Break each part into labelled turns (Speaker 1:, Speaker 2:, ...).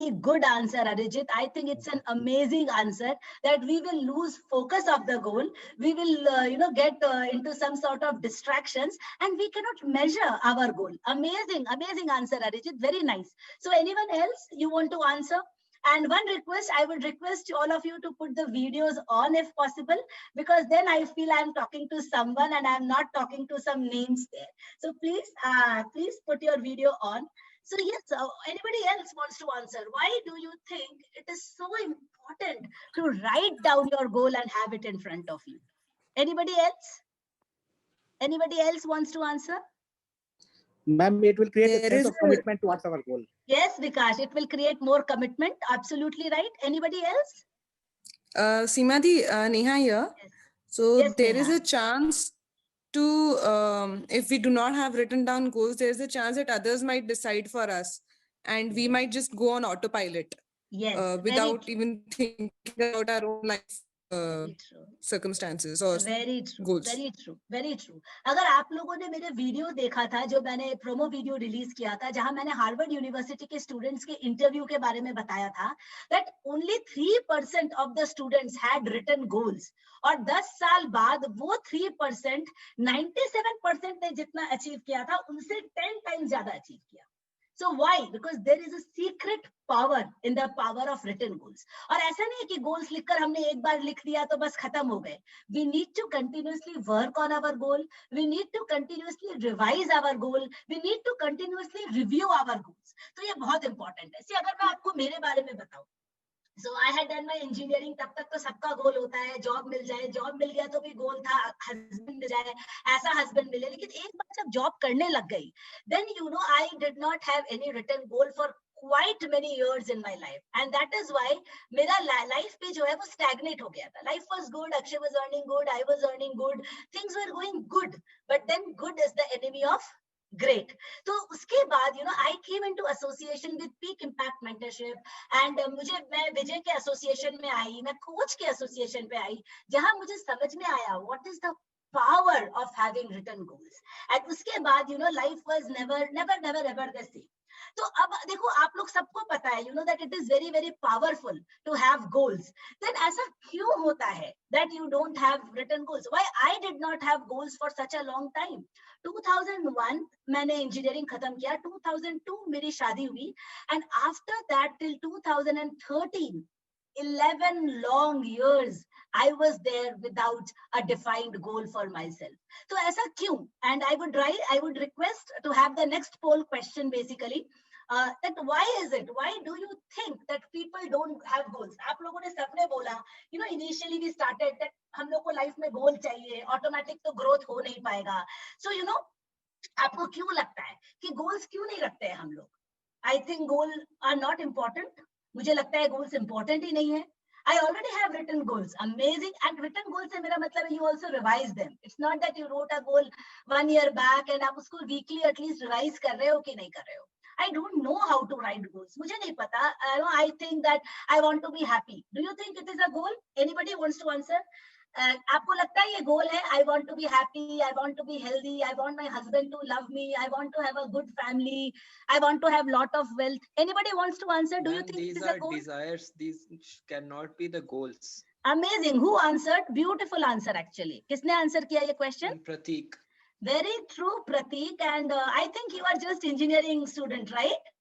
Speaker 1: very good answer, Arijit. I think it's an amazing answer that we will lose focus of the goal. We will, get into some sort of distractions and we cannot measure our goal. Amazing, amazing answer, Arijit. Very nice. So anyone else you want to answer? And one request, I would request all of you to put the videos on if possible, because then I feel I'm talking to someone and I'm not talking to some names there. So please put your video on. So yes, anybody else wants to answer? Why do you think it is so important to write down your goal and have it in front of you? Anybody else? Anybody else wants to answer?
Speaker 2: Ma'am, it will create a sense of commitment towards our goal.
Speaker 1: Yes, Vikash, it will create more commitment. Absolutely right. Anybody else?
Speaker 3: Seema-di, Neha here.
Speaker 1: Yes.
Speaker 3: So
Speaker 1: Yes,
Speaker 3: there
Speaker 1: Neha.
Speaker 3: is a chance to, if we do not have written down goals, there's a chance that others might decide for us and we might just go on autopilot.
Speaker 1: Yes,
Speaker 3: without even thinking about our own life circumstances or
Speaker 1: very true,
Speaker 3: goals.
Speaker 1: very true, very true. अगर आप लोगों ने मेरे video देखा था जो मैंने promo video release किया था जहां मैंने हार्वर्ड यूनिवर्सिटी के स्टूडेंट्स के इंटरव्यू के बारे में बताया था that only 3% of the students had written goals और 10 साल बाद वो 3% 97% ने जितना अचीव किया था उनसे 10 टाइम्स ज्यादा अचीव किया. So why? Because there is a secret power in the power of written goals. और ऐसा नहीं है कि goals लिखकर हमने एक बार लिख दिया तो बस खत्म हो गए. We need to continuously work on our goal. We need to continuously revise our goal. We need to continuously review our goals. तो ये बहुत important है. See, अगर मैं आपको मेरे बारे में बताऊं, So I had done my engineering. तब तक तो सबका गोल होता है जॉब मिल जाए. जॉब मिल गया तो भी गोल था हस्बैंड मिल जाए, ऐसा हस्बैंड मिले. लेकिन एक बार जब जॉब करने लग गई, then I did not have any written goal for quite many years in my life, and that is why मेरा life पे जो है वो stagnate हो गया था. Life was good, Akshay was earning good, I was earning good, things were going good, but then good is the enemy of great. तो उसके बाद I came into association with Peak Impact Mentorship and मैं विजय के association में आई, मैं coach के association पे आई, जहां मुझे समझ में आया what is the power of having written goals. And उसके बाद life was never ever the same. तो अब देखो आप लोग सबको पता है that it is very very powerful to have goals. Then ऐसा क्यों होता है that you don't have written goals? Why I did not have goals for such a long time? 2001 मैंने इंजीनियरिंग खत्म किया, 2002 मेरी शादी हुई, and after that till 2013 11 long years I was there without a defined goal for myself. So ऐसा क्यों? And I would request to have the next poll question basically. That why is it? Why do you think that people don't have goals? आप लोगों ने सबने बोला, initially we started that हम लोग को लाइफ में गोल चाहिए, ऑटोमेटिक तो ग्रोथ हो नहीं पाएगा. So आपको क्यों लगता है कि गोल्स क्यों नहीं रखते हैं हम लोग? I think goals are not important. मुझे लगता है goals important ही नहीं है. I already have written goals. Amazing. And written goals से मेरा मतलब है you also revise them. It's not that you wrote a goal 1 year back and आप उसको weekly at least revise कर रहे हो कि नहीं कर रहे हो. I don't know how to write goals. मुझे नहीं पता. I think that I want to be happy. Do you think it is a goal? Anybody wants to answer? आपको लगता है ये गोल है? I want to be happy. I want to be healthy. I want my husband to love me. I want to have a good family. I want to have lot of wealth. Anybody wants to answer? Do you think
Speaker 4: these
Speaker 1: this is a goal?
Speaker 4: These are desires. These cannot be the goals.
Speaker 1: Amazing. Who answered? Beautiful answer actually. किसने answer किया ये question?
Speaker 4: Prateek.
Speaker 1: Very true, Prateek. And I think you are just engineering student, right?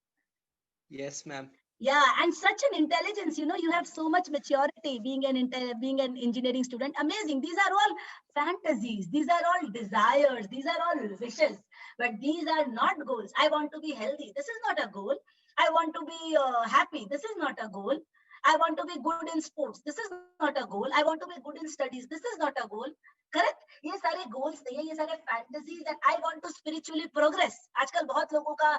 Speaker 4: Yes, ma'am.
Speaker 1: Yeah, and such an intelligence, you have so much maturity being an engineering student. Amazing. These are all fantasies. These are all desires. These are all wishes. But these are not goals. I want to be healthy. This is not a goal. I want to be happy. This is not a goal. I want to be good in sports. This is not a goal. I want to be good in studies. This is not a goal. Correct? ये सारे goals नहीं है, ये सारे fantasies that I want to spiritually progress. आजकल बहुत लोगों का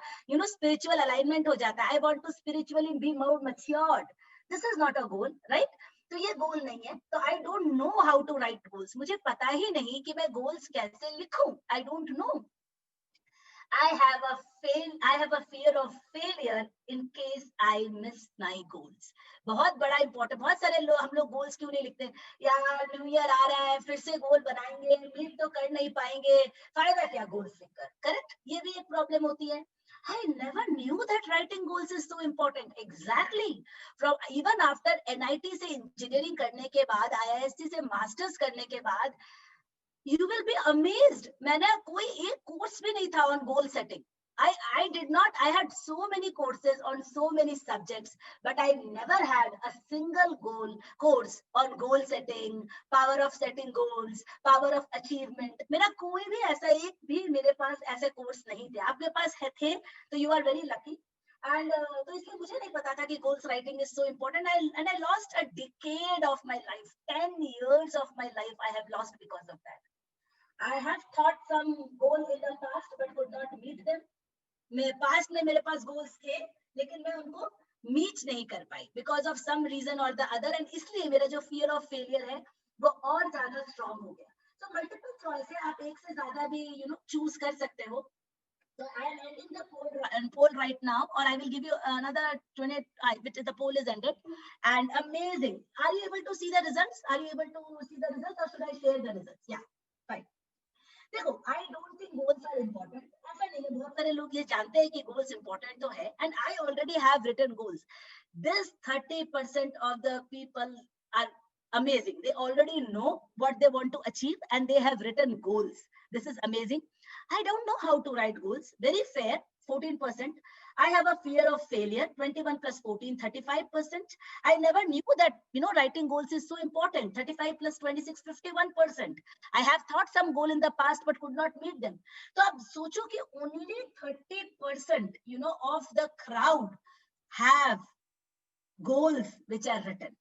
Speaker 1: spiritual alignment हो जाता है. I want to spiritually be more matured. This is not a goal, right? तो ये goal नहीं है. तो I don't know how to write goals. मुझे पता ही नहीं कि मैं goals कैसे लिखूं. I don't know. I have a fear of failure in case I miss my goals. बहुत बड़ा important. बहुत सारे लोग हम लोग goals क्यों नहीं लिखते? यार न्यू ईयर आ रहा है, फिर से गोल बनाएंगे, मीट तो कर नहीं पाएंगे, फायदा क्या गोल्स लिखकर? करेक्ट? ये भी एक प्रॉब्लम होती है. I never knew that writing goals is so important. Exactly. From even after NIT से engineering करने के बाद, IISc से masters करने के बाद, you will be amazed. मैंने कोई एक course भी नहीं था on goal setting. I did not. I had so many courses on so many subjects, but I never had a single course on goal setting, power of setting goals, power of achievement. मेरा कोई भी ऐसा एक भी मेरे पास ऐसे course नहीं थे. आपके पास थे, तो you are very lucky. And तो इसलिए मुझे नहीं पता था कि goals writing is so important. And I lost a decade of my life. 10 years of my life I have lost because of that. I have thought some goals in the past, but could not meet them. मैं past में मेरे पास goals थे, लेकिन मैं उनको meet नहीं कर पाई because of some reason और द अदर, एंड इसलिए मेरा जो फियर ऑफ फेलियर है वो और ज्यादा स्ट्रांग हो गया. सो मल्टीपल चॉइस है, आप एक से ज्यादा भी चूज कर सकते हो. So I am ending the poll right now, or I will give you another 20, which the poll is ended. And amazing. Are you able to see the results? Are you able to see the results, or should I share the results? Yeah, fine. देखो, I don't think goals are important. ऐसा नहीं है, बहुत सारे लोग ये जानते हैं कि goals important तो है, and I already have written goals. This 30% of the people are amazing. They already know what they want to achieve and they have written goals. This is amazing. I don't know how to write goals. Very fair, 14%. I have a fear of failure, 21 plus 14, 35%. I never knew that, writing goals is so important, 35 plus 26, 51%. I have thought some goal in the past, but could not meet them. So ab socho ki only 30%, of the crowd have goals which are written.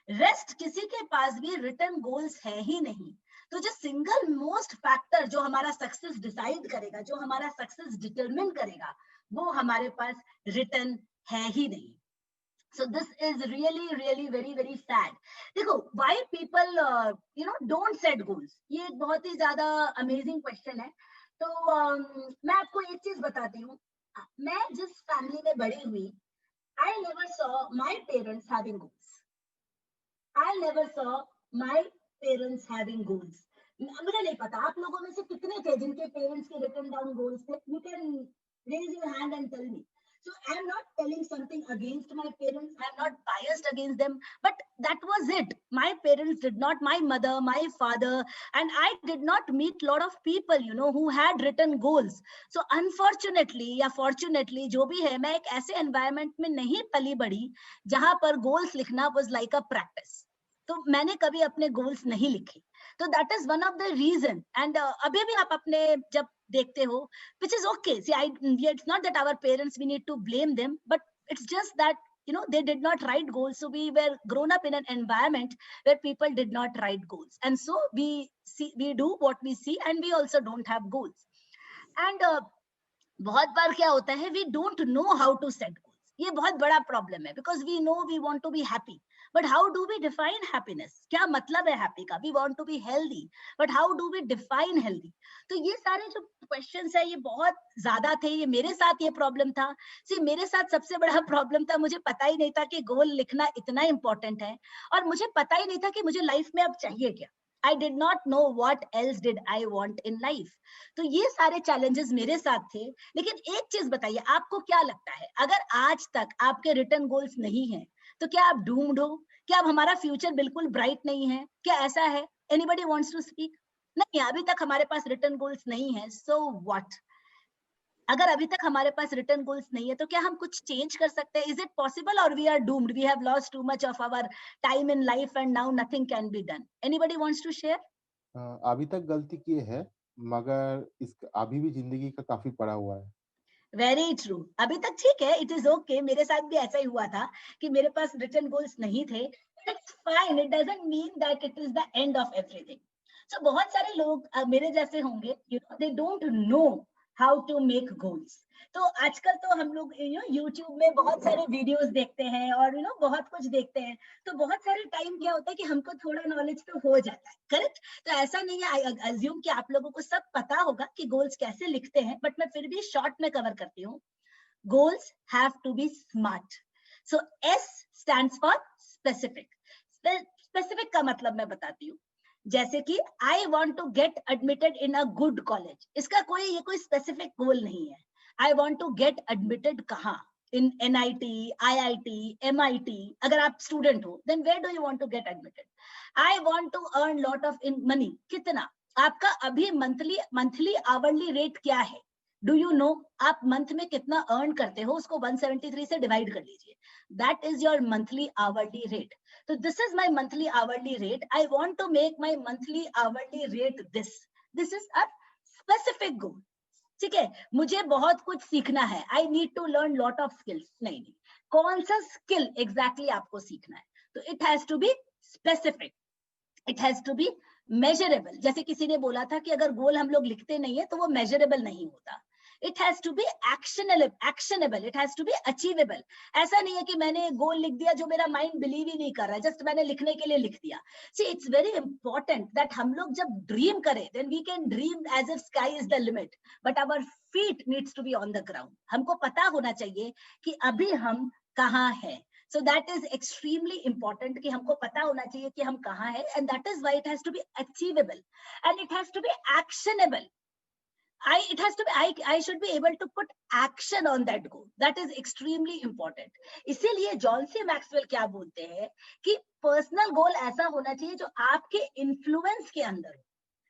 Speaker 1: Rest किसी के पास भी written goals है ही नहीं. तो जो single most factor जो हमारा success decide करेगा, जो हमारा सक्सेस डिटरमिन करेगा, वो हमारे पास रिटर्न है ही नहीं. So this is really, really very, very sad. देखो, why people, don't set goals? ये एक बहुत ही ज्यादा amazing question है. तो मैं आपको एक चीज बताती हूँ. मैं जिस फैमिली में बड़ी हुई, I never saw my parents having goals. I never saw my parents having goals. मुझे नहीं पता आप लोगों में से कितने थे जिनके पेरेंट्स के written down goals थे. You can raise your hand and tell me. So I am not telling something against my parents. I am not biased against them. But that was it. My parents did not, my mother, my father, and I did not meet a lot of people, who had written goals. So unfortunately या fortunately जो भी है, मैं एक ऐसे environment में नहीं पली बड़ी जहां पर goals लिखना was like a practice. तो मैंने कभी अपने गोल्स नहीं लिखे. तो that is one of the reason. And अभी भी आप अपने जब देखते हो, which is okay. See, it's not that our parents, we need to blame them, but it's just that, they did not write goals. So we were grown up in an environment where people did not write goals. And so we do what we see, and we also don't have goals. And बहुत बार क्या होता है, we don't know how to set goals. ये बहुत बड़ा problem है, because we know we want to be happy. But how do we define happiness? क्या मतलब है happy का? We want to be healthy, but how do we define healthy? तो ये सारे जो questions है, ये बहुत ज्यादा थे. ये मेरे साथ ये प्रॉब्लम था. See, मेरे साथ सबसे बड़ा प्रॉब्लम था, मुझे पता ही नहीं था कि गोल लिखना इतना इंपॉर्टेंट है, और मुझे पता ही नहीं था कि मुझे लाइफ में अब चाहिए क्या. I did not know what else did I want in life. तो ये सारे challenges मेरे साथ थे. लेकिन एक चीज बताइए, आपको क्या लगता है, अगर आज तक आपके written goals नहीं हैं, तो क्या आप doomed हो? क्या अब हमारा फ्यूचर बिल्कुल ब्राइट नहीं है? क्या ऐसा है? Anybody wants to speak? नहीं, अभी तक हमारे पास written goals नहीं है. So what? अगर अभी तक हमारे पास written goals नहीं है, तो क्या हम कुछ change कर सकते हैं? Is it possible, or we are doomed? We have lost too much of our time in life and now nothing can be done. Anybody wants to share?
Speaker 2: अभी तक गलती की है, मगर इस अभी भी जिंदगी का काफी पड़ा हुआ है.
Speaker 1: Very true. अभी तक ठीक है, इट इज ओके. मेरे साथ भी ऐसा ही हुआ था कि मेरे पास रिटन गोल्स नहीं थे. It's fine. It doesn't mean that it is the end of everything. So बहुत सारे लोग मेरे जैसे होंगे, they don't know how to make goals. तो आजकल तो हम लोग यूट्यूब में बहुत सारे वीडियोस देखते हैं, और बहुत कुछ देखते हैं. तो बहुत सारे टाइम क्या होता है कि हमको थोड़ा नॉलेज तो हो जाता है. करेक्ट. तो ऐसा नहीं है, आई अज्यूम कि आप लोगों को सब पता होगा कि गोल्स कैसे लिखते हैं, बट मैं फिर भी शॉर्ट में कवर करती हूँ. Goals have to be smart. So S stands for specific. Specific का मतलब मैं बताती हूँ. जैसे कि I want to get admitted in a good college. इसका ये कोई स्पेसिफिक गोल नहीं है. I want to get admitted kahan? In NIT, IIT, MIT. अगर आप student हो, then where do you want to get admitted? I want to earn lot of money. कितना? आपका अभी monthly hourly rate क्या है? Do you know? आप month में कितना earn करते हो, उसको 173 से divide कर लीजिए. That is your monthly hourly rate. So this is my monthly hourly rate. I want to make my monthly hourly rate this. This is a specific goal. ठीक है, मुझे बहुत कुछ सीखना है. I need to learn lot of skills. नहीं, कौन सा skill exactly आपको सीखना है? तो it has to be specific. It has to be measurable. जैसे किसी ने बोला था कि अगर गोल हम लोग लिखते नहीं है तो वो measurable नहीं होता. It has to be actionable. It has to be achievable. ऐसा नहीं है कि मैंने गोल लिख दिया जो मेरा माइंड बिलीव ही नहीं कर रहा है, जस्ट मैंने लिखने के लिए लिख दिया. See, it's very important that हम लोग जब ड्रीम करें, then we can dream as if sky is the limit, but our feet needs to be on the ground. हमको पता होना चाहिए कि अभी हम कहाँ हैं. So that is extremely important कि हमको पता होना चाहिए कि हम कहाँ हैं, and that is why it has to be achievable and it has to be actionable. I should be able to put action on that goal. That is extremely important. इसीलिए जॉन सी मैक्सवेल क्या बोलते हैं कि personal goal ऐसा होना चाहिए जो आपके इन्फ्लुएंस के अंदर हो.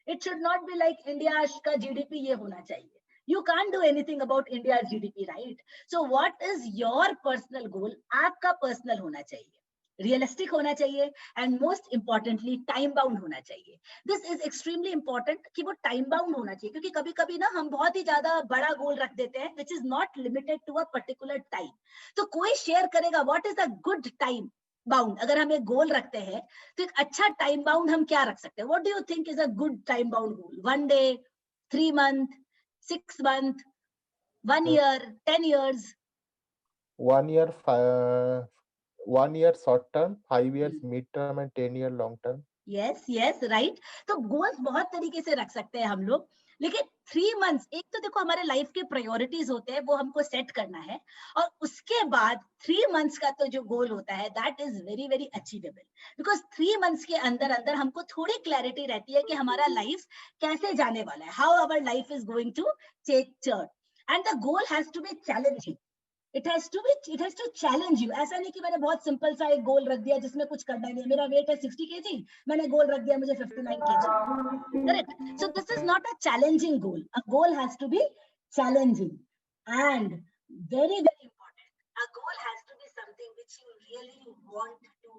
Speaker 1: It should not be like India का GDP ये होना चाहिए. You can't do anything about India's GDP, right? So what is your personal goal? आपका पर्सनल होना चाहिए, रियलिस्टिक होना चाहिए, and most importantly time bound होना चाहिए. दिस इज एक्सट्रीमली इंपॉर्टेंट कि वो टाइम बाउंड होना चाहिए, क्योंकि कभी कभी ना हम बहुत ही ज्यादा बड़ा गोल रख देते हैं which is not limited to a particular time. तो कोई शेयर करेगा what is a good time bound. अगर हम एक गोल रखते हैं तो एक अच्छा टाइम बाउंड हम क्या रख सकते हैं? What do you think is a good time bound goal? 1 day, 3 months, 6 months, 1 year, 10 years?
Speaker 2: 1 year, 1 year short term, 5 years mid term and 10 year long term.
Speaker 1: yes right. तो गोल्स बहुत तरीके से रख सकते हैं हम लोग, लेकिन 3 months, एक तो देखो हमारे लाइफ के प्रायोरिटीज होते हैं, वो हमको सेट करना है, और उसके बाद 3 months का तो जो गोल होता है that is very very achievable, because 3 months के अंदर अंदर हमको थोड़ी क्लैरिटी रहती है कि हमारा लाइफ कैसे जाने वाला है, how our life is going to take turn, and the goal has to be challenging. It has to challenge you. ऐसा नहीं कि मैंने बहुत सिंपल सा एक गोल रख दिया जिसमें कुछ करना नहीं है. मेरा वेट है 60 kg, मैंने गोल रख दिया मुझे 59 kg. Correct? So this is not a challenging goal. A goal has to be challenging and very very important. A goal has to be something which you really want to do.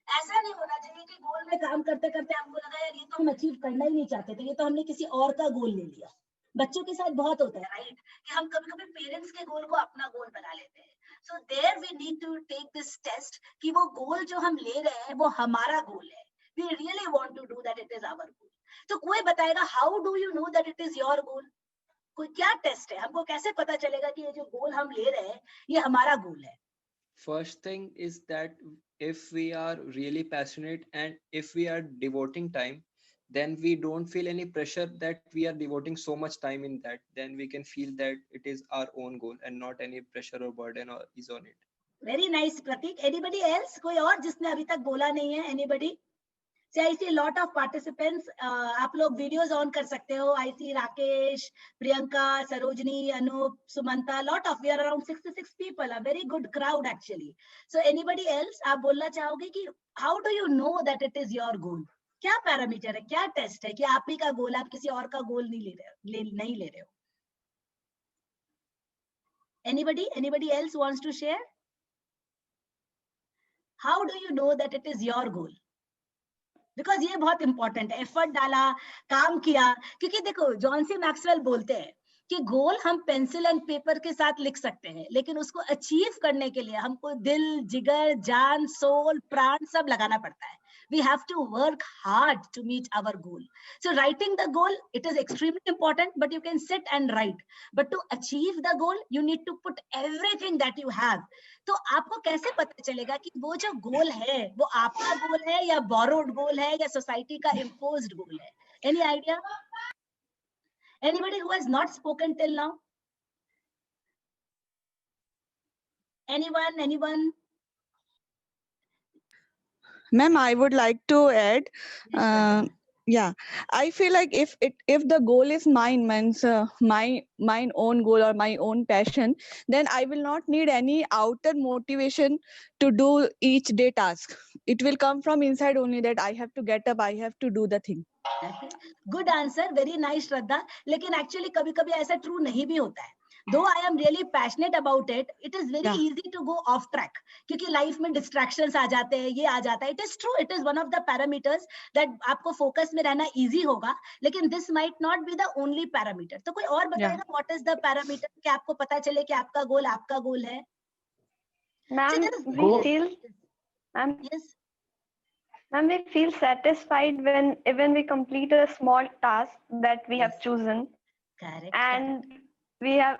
Speaker 1: ऐसा नहीं होना चाहिए कि गोल में काम करते करते हमको लगा यार ये तो हम अचीव करना ही नहीं चाहते थे, ये तो हमने किसी और का गोल ले लिया. बच्चों के साथ बहुत होता है, राइट, कि हम कभी कभी पेरेंट्स के गोल को अपना गोल बना लेते हैं. So there we need to take this test कि वो गोल जो हम ले रहे हैं वो हमारा गोल है. We really want to do that, it is our goal. तो कोई बताएगा how do you know that it is your goal? कोई क्या टेस्ट है? हमको कैसे पता चलेगा कि ये जो गोल हम ले रहे हैं ये हमारा गोल है?
Speaker 4: First thing is that if we are really passionate and if we are devoting time, then we don't feel any pressure that we are devoting so much time in that. Then we can feel that it is our own goal and not any pressure or burden or is on it.
Speaker 1: Very nice, Pratik. Anybody else? कोई और जिसने अभी तक बोला नहीं है? Anybody? So I see a lot of participants. आप लोग videos on कर सकते हो. I see Rakesh, Priyanka, Sarojini, Anup, Sumanta. Lot of, we are around 66 people. A very good crowd actually. So anybody else? आप बोलना चाहोगे कि how do you know that it is your goal? क्या parameter है, क्या test है कि आप ही का गोल, आप किसी और का गोल नहीं ले रहे हो? Anybody else wants to share? How do you know that it is your goal? Because ये बहुत इंपॉर्टेंट है. एफर्ट डाला, काम किया, क्योंकि देखो जॉन सी मैक्सवेल बोलते हैं कि गोल हम पेंसिल एंड पेपर के साथ लिख सकते हैं, लेकिन उसको अचीव करने के लिए हमको दिल, जिगर, जान, सोल, प्राण सब लगाना पड़ता है. We have to work hard to meet our goal. So writing the goal, it is extremely important, but you can sit and write. But to achieve the goal, you need to put everything that you have. तो आपको कैसे पता चलेगा कि वो जो गोल है वो आपका गोल है या borrowed गोल है या सोसाइटी का imposed गोल है? Any idea? Anybody who has not spoken till now? Anyone?
Speaker 5: Ma'am, I would like to add,
Speaker 1: Yes,
Speaker 5: Yeah, I feel like if the goal is mine, means my own goal or my own passion, then I will not need any outer motivation to do each day task. It will come from inside only, that I have to get up, I have to do the thing.
Speaker 1: Good answer, very nice Shraddha. लेकिन actually कभी कभी ऐसा true नहीं भी होता है. Though I am really passionate about it, it is very easy to go off track, क्योंकि life में डिस्ट्रैक्शंस आ जाते हैं, ये आ जाता है. It is true, it is one of the parameters that आपको फोकस में रहना इजी होगा, लेकिन this might not be the only parameter. तो कोई और बताएगा व्हाट इज द पैरामीटर, कि आपको पता चले कि आपका गोल है.
Speaker 6: Ma'am, we feel satisfied when even we complete a small task that we have chosen.
Speaker 1: Correct.
Speaker 6: And we have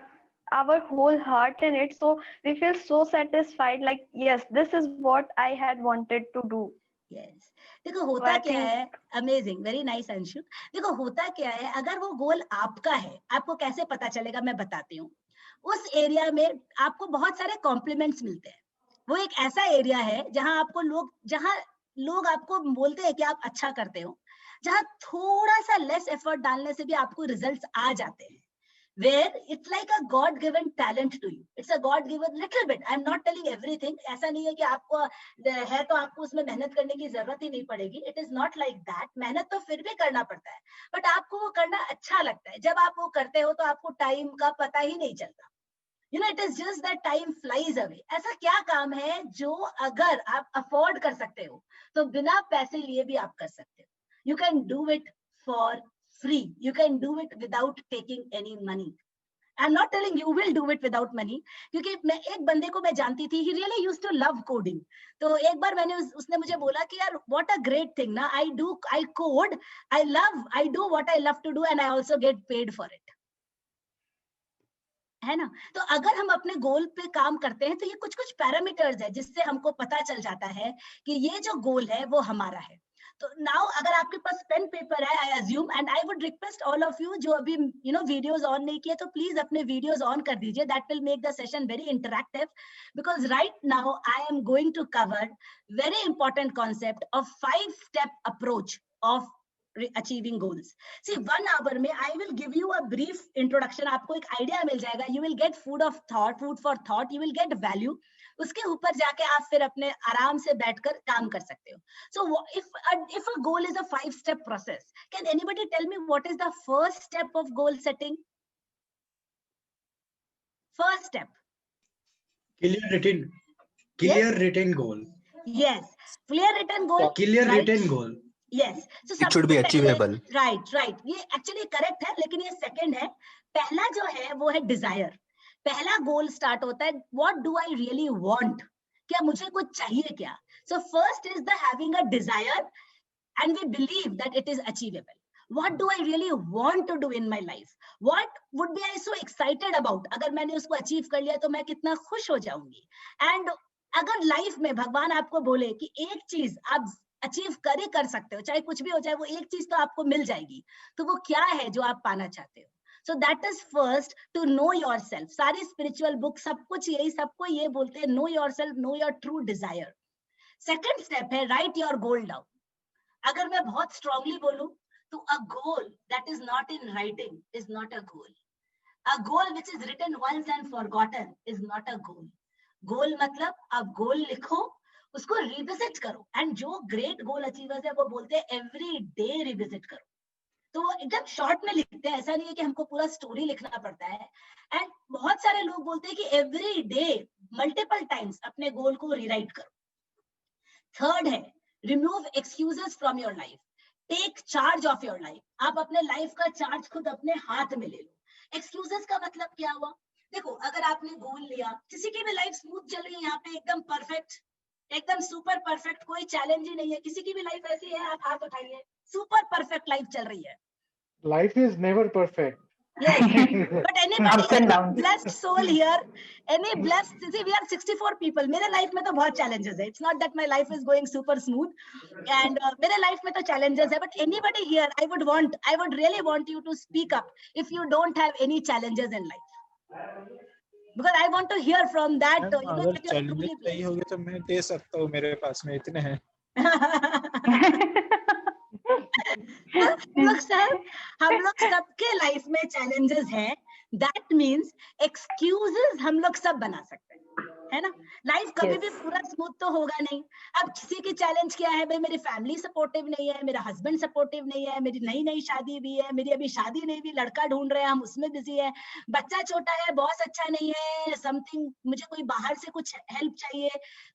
Speaker 6: our whole heart in it, so we feel so satisfied, like yes, this is what I had wanted to do.
Speaker 1: Yes. देखो होता क्या है, amazing, very nice Anshu. देखो होता क्या है, अगर वो गोल आपका है, आपको कैसे पता चलेगा, मैं बताती हूँ. उस एरिया में आपको बहुत सारे कॉम्प्लीमेंट्स मिलते हैं. वो एक ऐसा एरिया है जहाँ लोग आपको बोलते हैं कि आप अच्छा करते हो, जहाँ थोड़ा सा लेस एफर्ट डालने से भी आपको रिजल्ट्स आ जाते हैं. Where it's like a God given talent to you. It's a God given little bit. I'm not telling everything. ऐसा नहीं है कि आपको है तो आपको उसमें मेहनत करने की जरूरत ही नहीं पड़ेगी. It is not like that. मेहनत तो फिर भी करना पड़ता है, बट आपको वो करना अच्छा लगता है. जब आप वो करते हो तो आपको टाइम का पता ही नहीं चलता. You know, it is just that time flies away. ऐसा क्या काम है जो अगर आप अफोर्ड कर सकते हो तो बिना पैसे लिए भी आप कर सकते हो. You can do it for free. You can do it without taking any money. I'm not telling you will do it without money, क्योंकि मैं एक बंदे को मैं जानती थी, he really used to love coding. तो एक बार उसने मुझे बोला कि यार what a great thing ना, I code, I do what I love to do and I also get paid for it. है ना. तो अगर हम अपने गोल पे काम करते हैं तो ये कुछ पैरामीटर्स है जिससे हमको पता चल जाता है कि ये जो गोल है वो हमारा है. तो नाउ अगर आपके पास पेन पेपर है, I assume, and I would request all of you जो अभी वीडियोस ऑन नहीं किए तो प्लीज अपने वीडियोस ऑन कर दीजिए. That will make the session very interactive, because right now I am going to cover very important concept of 5-step approach of achieving goals. See, 1 hour में I will give you a brief introduction. आपको एक idea मिल जाएगा. You will get food for thought. You will get value. उसके ऊपर जाके आप फिर अपने आराम से बैठकर काम कर सकते हो. So if a goal is a 5-step process, can anybody tell me what is the first step of goal setting? First step.
Speaker 7: Clear written goal.
Speaker 1: Yes, clear written goal.
Speaker 7: Clear
Speaker 1: right?
Speaker 7: written goal.
Speaker 1: Yes. So
Speaker 8: it should be achievable.
Speaker 1: Right. ये actually correct है, लेकिन ये second है. पहला जो है वो है डिजायर. पहला गोल स्टार्ट होता है what do I really want, क्या मुझे कुछ चाहिए क्या. So first is the having a desire and we believe that it is achievable. What do I really want to do in my life? What would be I so excited about? अगर मैंने उसको achieve कर लिया तो मैं कितना खुश हो जाऊंगी. एंड अगर लाइफ में भगवान आपको बोले कि एक चीज आप अचीव कर सकते हो, चाहे कुछ भी हो जाए, वो एक चीज तो आपको मिल जाएगी, तो वो क्या है जो आप पाना चाहते हो. So that is first, to know yourself. सारी स्पिरिचुअल बुक सबको ये बोलते हैं, know yourself, know your true desire. Second step है राइट योर गोल डाउन. अगर मैं बहुत स्ट्रांगली बोलूं तो a goal that is not in writing is not a goal. A goal which is written once and forgotten is not a goal. Goal मतलब आप गोल लिखो, उसको रिविजिट करो. एंड जो ग्रेट गोल अचीवर्स है वो बोलते हैं एवरी डे रिविजिट करो. तो वो एकदम शॉर्ट में लिखते हैं, ऐसा नहीं है कि हमको पूरा स्टोरी लिखना पड़ता है. एंड बहुत सारे लोग बोलते हैं कि एवरी डे मल्टीपल टाइम्स अपने गोल को रीराइट करो. थर्ड है remove excuses from your life. Take charge of your life. आप अपने लाइफ का चार्ज खुद अपने हाथ में ले लो. एक्सक्यूजेस का मतलब क्या हुआ? देखो, अगर आपने गोल लिया, किसी की भी लाइफ स्मूथ चल रही है, यहाँ पे एकदम परफेक्ट, एकदम सुपर परफेक्ट, कोई चैलेंज ही नहीं है. किसी की भी लाइफ ऐसी है, आप हाथ उठाइए, सुपर परफेक्ट लाइफ चल रही है.
Speaker 2: Life is never perfect.
Speaker 1: Yes, but anybody, any blessed soul here, any blessed, see, we are 64 people. मेरे लाइफ में तो बहुत challenges है. It's not that my life is going super smooth, and मेरे life में तो challenges है. But anybody here, I would really want you to speak up if you don't have any challenges in life, because I want to hear from that.
Speaker 9: अगर challenges सही होंगे तो मैं दे सकता हूँ, मेरे पास में इतने हैं.
Speaker 1: हम लोग सबके लाइफ में चैलेंजेस हैं. दैट मीन्स एक्सक्यूजेस हम लोग सब बना सकते हैं, है ना. लाइफ कभी भी पूरा स्मूथ तो होगा नहीं. अब किसी की चैलेंज क्या है, भाई मेरी फैमिली सपोर्टिव नहीं है, मेरा हस्बैंड सपोर्टिव नहीं है, मेरी नई नई शादी हुई है, मेरी अभी शादी नहीं हुई, लड़का ढूंढ रहे हैं, हम उसमें बिजी है, बच्चा छोटा है, बॉस अच्छा नहीं है, समथिंग, मुझे कोई बाहर से कुछ हेल्प चाहिए.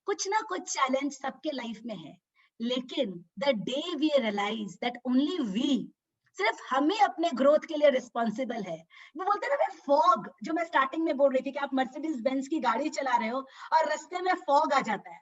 Speaker 1: कुछ ना कुछ चैलेंज सबके लाइफ में है. लेकिन the day we realise that only we, सिर्फ हमें अपने ग्रोथ के लिए रिस्पॉन्सिबल है. वो बोलते हैं ना, फॉग, जो मैं स्टार्टिंग में बोल रही थी कि आप मर्सिडीज बेंज की गाड़ी चला रहे हो और रास्ते में फॉग आ जाता है,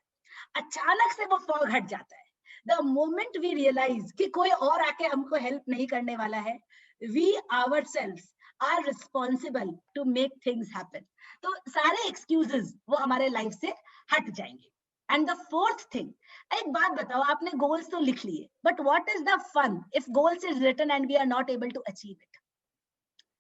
Speaker 1: अचानक से वो फॉग हट जाता है. द मोमेंट वी रियलाइज कि कोई और आके हमको हेल्प नहीं करने वाला है, we ourselves are responsible to make things happen. तो सारे एक्सक्यूजेस वो हमारे लाइफ से हट जाएंगे. एंड द फोर्थ थिंग, एक बात बताओ, आपने गोल्स तो लिख लिए, but what is the fun if goals is written and we are not able to achieve it?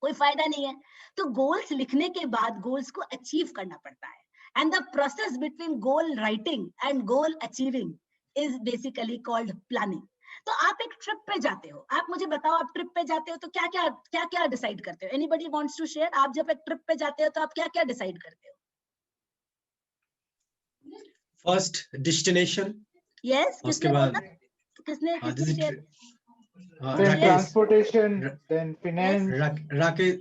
Speaker 1: कोई फायदा नहीं है. तो गोल्स लिखने के बाद गोल्स को अचीव करना पड़ता है. And the process between goal writing and goal achieving is basically called planning. तो आप एक ट्रिप पे जाते हो, आप मुझे बताओ, आप ट्रिप पे जाते हो तो क्या क्या डिसाइड करते हो? Anybody wants to share? आप जब एक ट्रिप पे जाते हो तो आप क्या क्या डिसाइड करते हो?
Speaker 7: First destination.
Speaker 1: यस,
Speaker 7: उसके बाद
Speaker 1: किसने share?
Speaker 2: Transportation, then finance.
Speaker 7: Rakesh.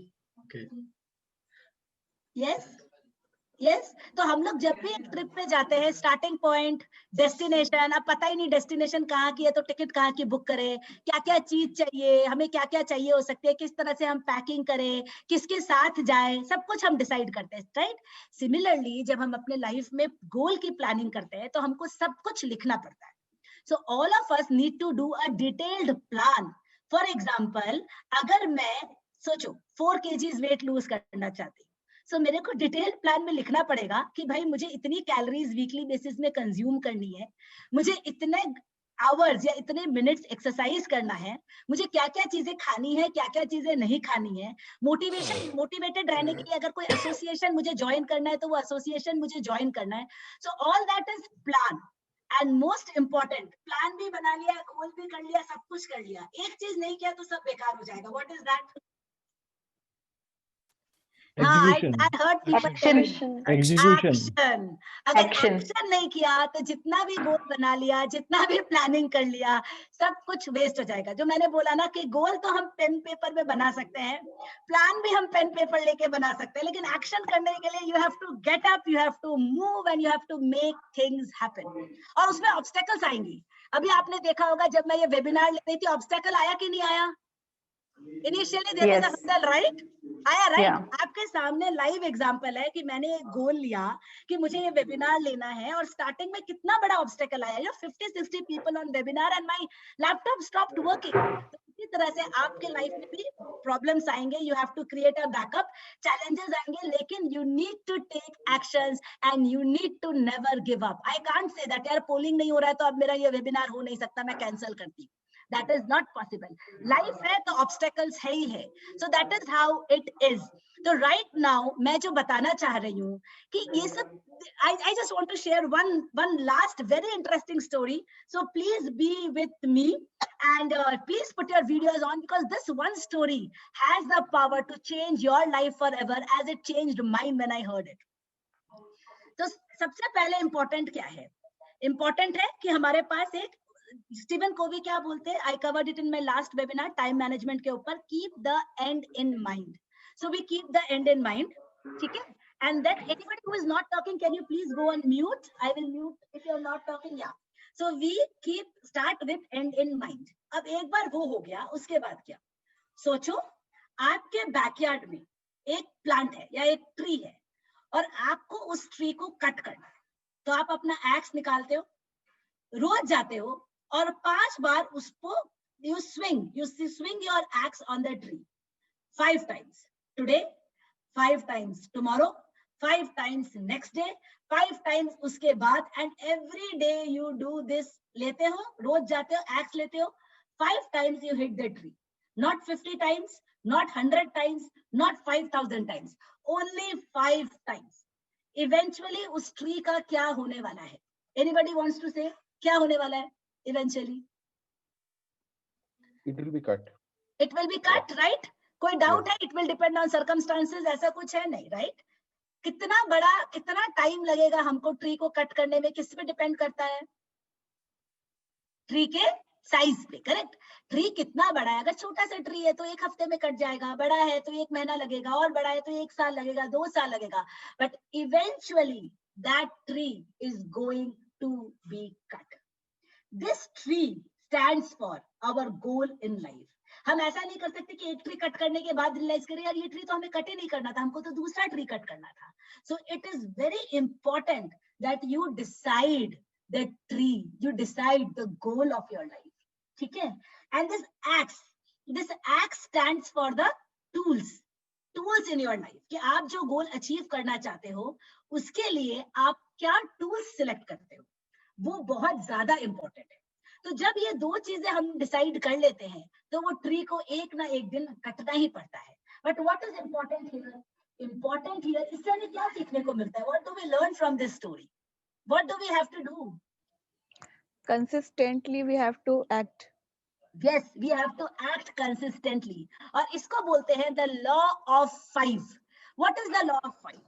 Speaker 1: Yes. तो हम लोग जब भी एक ट्रिप पे जाते हैं, स्टार्टिंग पॉइंट, डेस्टिनेशन, अब पता ही नहीं डेस्टिनेशन कहाँ की है तो टिकट कहाँ की बुक करें, क्या क्या चीज चाहिए, हमें क्या क्या चाहिए हो सकती है, किस तरह से हम पैकिंग करें, किसके साथ जाए, सब कुछ हम डिसाइड करते हैं, राइट. सिमिलरली जब हम अपने लाइफ में गोल की प्लानिंग करते हैं तो हमको सब कुछ लिखना पड़ता है. So all of us need to do a detailed plan. For example, अगर मैं सोचो 4 kgs वेट लूज करना चाहती हूँ, so मेरे को डिटेल्ड प्लान में लिखना पड़ेगा कि भाई मुझे इतनी कैलोरीज वीकली बेसिस में कंज्यूम करनी है, मुझे इतने आवर्स या इतने मिनट्स एक्सरसाइज करना है, मुझे क्या क्या चीजें खानी है, क्या क्या चीजें नहीं खानी है, मोटिवेटेड रहने के लिए अगर कोई एसोसिएशन मुझे ज्वाइन करना है तो वो एसोसिएशन मुझे ज्वाइन करना है. So all that is plan. And most important, plan भी बना लिया, गोल भी कर लिया, सब कुछ कर लिया, एक चीज नहीं किया तो सब बेकार हो जाएगा. What is that? I heard people
Speaker 9: Execution.
Speaker 1: अगर एक्शन नहीं किया तो जितना भी गोल बना लिया, जितना भी प्लानिंग कर लिया, सब कुछ वेस्ट हो जाएगा. जो मैंने बोला ना कि गोल तो हम पेन पेपर में बना सकते हैं, प्लान भी हम पेन पेपर लेके बना सकते हैं, लेकिन एक्शन करने के लिए you have to get up, you have to move and you have to make things happen. और उसमें ऑब्स्टेकल्स आएंगी. अभी आपने देखा होगा जब मैं ये वेबिनार ले रही थी, ऑब्स्टेकल आया कि नहीं आया? Initially there was a hassle, right? आया, राइट? आपके सामने लाइव एग्जांपल है कि मैंने एक गोल लिया कि मुझे ये वेबिनार लेना है और स्टार्टिंग में कितना बड़ा ऑब्स्टेकल आया. You 50-60 people on webinar and my laptop stopped working. तो इसी तरह से आपके लाइफ में भी प्रॉब्लम्स आएंगे. You have to create a backup. Challenges आएंगे, लेकिन you need to take actions and you need to never give up. I can't say that यार पोलिंग नहीं हो रहा है तो अब मेरा ये वेबिनार हो नहीं सकता, मैं कैंसिल करती हूँ. That is not possible. Life है तो obstacles है ही है. So that is how it is. तो right now मैं जो बताना चाह रही हूँ कि ये सब, I just want to share one last very interesting story. So please be with me and please put your videos on, because this one story has the power to change your life forever as it changed mine when I heard it. तो सबसे पहले important क्या है? Important है कि हमारे पास एक, Steven कोवी क्या बोलते हैं, I covered it in my last webinar time management के ऊपर, keep the end in mind. So we keep the end in mind, ठीक है? And then anybody who is not talking, can you please go on mute? I will mute if you are not talking. Yeah, so we keep start with end in mind. अब एक बार वो हो गया, उसके बाद क्या? सोचो आपके बैकयार्ड में एक प्लांट है या एक ट्री है और आपको उस ट्री को कट करना है. तो आप अपना एक्स निकालते हो, रोज जाते हो और 5 बार उसको you swing your axe on the tree 5 times today, 5 times tomorrow, 5 times next day, 5 times उसके बाद, and every day you do this. लेते हो, रोज जाते हो, axe लेते हो, 5 times you hit the tree. Not 50 times, not 100 times, not 5,000 times, only 5 times. Eventually उस tree का क्या होने वाला है? Anybody wants to say क्या होने वाला है eventually?
Speaker 2: it will be cut.
Speaker 1: It will be cut, right? कोई डाउट है? It will depend on circumstances, ऐसा कुछ है नहीं, right? कितना बड़ा, कितना टाइम लगेगा हमको ट्री को कट करने में, किस पे डिपेंड करता है? ट्री के साइज पे, करेक्ट? ट्री कितना बड़ा है, अगर छोटा सा ट्री है तो 1 हफ्ते में कट जाएगा, बड़ा है तो 1 महीना लगेगा, और बड़ा है तो 1 साल लगेगा, 2 साल लगेगा, but eventually that tree is going to be cut. This tree stands for our goal in life. हम ऐसा नहीं कर सकते कि एक ट्री कट करने के बाद रियलाइज करें यार ये ट्री तो हमें कट ही नहीं करना था, हमको तो दूसरा ट्री कट करना था. So it is very important that you decide the tree, you decide the goal of your life. ठीक है? And this axe stands for the tools in your life. कि आप जो गोल अचीव करना चाहते हो उसके लिए आप क्या टूल्स सिलेक्ट करते हो, वो बहुत ज्यादा इंपॉर्टेंट है. तो जब ये 2 चीजें हम डिसाइड कर लेते हैं तो वो ट्री को एक ना एक दिन कटना ही पड़ता है. But what is important here, इससे हमें क्या सीखने को मिलता है? What do we learn from this story? What do we have to do?
Speaker 5: Consistently we have to act.
Speaker 1: Yes, we have to act consistently. और इसको बोलते हैं the law of 5. What is the law of 5?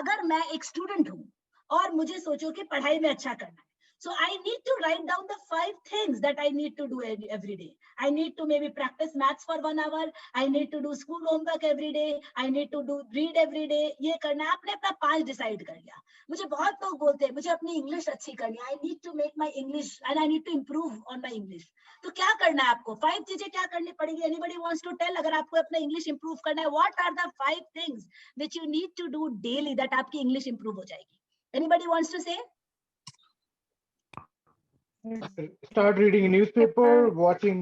Speaker 1: अगर मैं एक student हूँ और मुझे सोचो कि पढ़ाई में अच्छा करना है, so I need to write down the 5 things that I need to do every day. I need to maybe practice maths for 1 hour. I need to do school homework every day. I need to read every day. ये करना है. आपने अपना 5 decide कर लिया. मुझे बहुत लोग बोलते हैं मुझे अपनी इंग्लिश अच्छी करनी है. I need to make my English and I need to improve on my English. तो क्या करना है आपको? 5 चीजें क्या करनी पड़ेगी? Anybody wants to tell? अगर आपको अपना इंग्लिश इंप्रूव करना है, what are the 5 things which you need to do daily that आपकी इंग्लिश इंप्रूव हो जाएगी? Anybody wants to say?
Speaker 9: Start reading newspaper, watching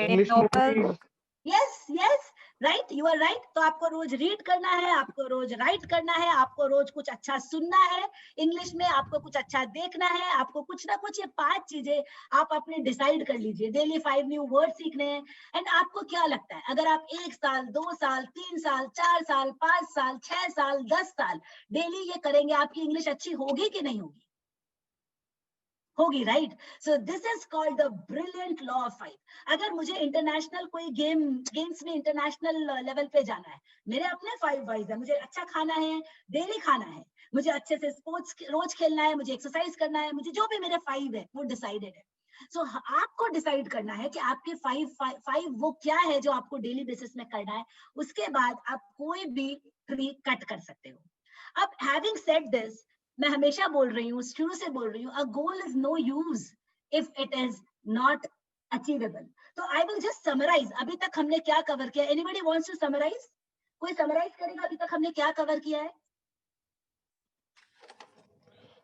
Speaker 9: English movies.
Speaker 1: Yes, right, you are right. तो आपको रोज रीड करना है, आपको रोज राइट करना है, आपको रोज कुछ अच्छा सुनना है इंग्लिश में, आपको कुछ अच्छा देखना है, आपको कुछ ना कुछ, ये 5 चीजें आप अपने डिसाइड कर लीजिए. डेली 5 न्यू वर्ड सीखने हैं. एंड आपको क्या लगता है अगर आप 1 साल, 2 साल, 3 साल, 4 साल, 5 साल, 6 साल, 10 साल डेली ये करेंगे, आपकी इंग्लिश अच्छी होगी कि नहीं होगी? होगी, right? So this is called the brilliant law of 5. अगर मुझे इंटरनेशनल कोई गेम्स में इंटरनेशनल लेवल पे जाना है, मेरे अपने 5 वाइज है. मुझे अच्छा खाना है, डेली खाना है, मुझे अच्छे से स्पोर्ट्स रोज खेलना है, मुझे एक्सरसाइज करना है, मुझे जो भी मेरे 5 है वो डिसाइडेड है. सो आपको डिसाइड करना है कि आपके 5 वो क्या है जो आपको डेली बेसिस में करना है. उसके बाद आप कोई भी ट्री कट कर सकते हो. अब हैविंग सेड दिस, मैं हमेशा बोल रही हूँ, शुरू से बोल रही हूँ, a goal is no use if it is not achievable. तो आई विल जस्ट समराइज अभी तक हमने क्या कवर किया. Anybody wants to summarise? कोई समराइज करेगा अभी तक हमने क्या कवर किया है?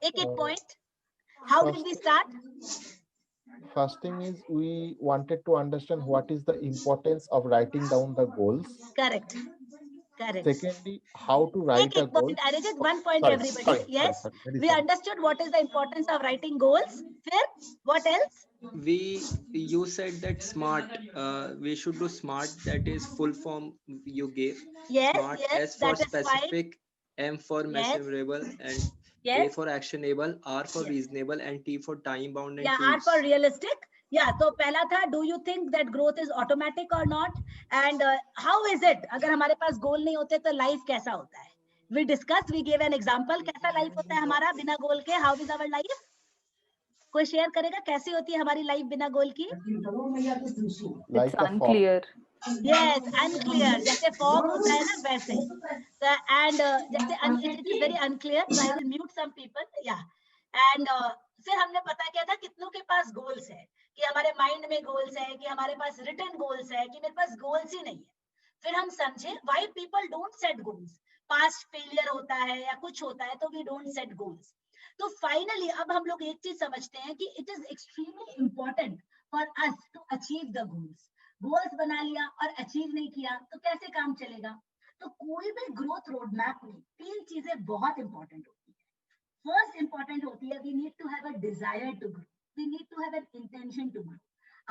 Speaker 1: एक point. How did we start?
Speaker 2: First thing is we wanted to understand what is the importance of writing down the goals.
Speaker 1: Correct.
Speaker 2: Secondly, how to write a goal.
Speaker 1: Just 1 point, everybody. Yes, we understood what is the importance of writing goals. What else?
Speaker 4: You said that SMART. We should do SMART. That is full form you gave.
Speaker 1: Yes,
Speaker 4: SMART.
Speaker 1: yes,
Speaker 4: S for
Speaker 1: that is
Speaker 4: specific, M for measurable, and A for actionable, R for reasonable, and T for time bound and
Speaker 1: R for realistic. तो पहला था, do you think that growth is automatic और not? And how is it, अगर हमारे पास गोल नहीं होते तो life कैसा होता है? We discuss, we give an example. कैसा लाइफ होता है हमारा बिना गोल के? How is our life? कोई शेयर करेगा कैसी होती है हमारी लाइफ बिना गोल की?
Speaker 2: Like unclear.
Speaker 1: Yes, unclear. जैसे फॉग होता है ना वैसे. एंड जैसे it is very unclear. I will mute some people. एंड फिर हमने पता किया था कितनों के पास गोल्स है, कि हमारे माइंड में गोल्स है, कि हमारे पास रिटन गोल्स है, कि मेरे पास गोल्स ही नहीं है. फिर हम समझे why people don't set goals. Past failure होता है या कुछ होता है तो वी डोंट सेट गोल्स. तो फाइनली अब हम लोग एक चीज समझते हैं कि it is extremely important for us to achieve the goals. Goals बना लिया और अचीव नहीं किया तो कैसे काम चलेगा? तो कोई भी ग्रोथ रोड मैप में 3 चीजें बहुत इंपॉर्टेंट होती है. फर्स्ट इंपॉर्टेंट होती है, we need to have a desire to grow. We need to have an intention to grow.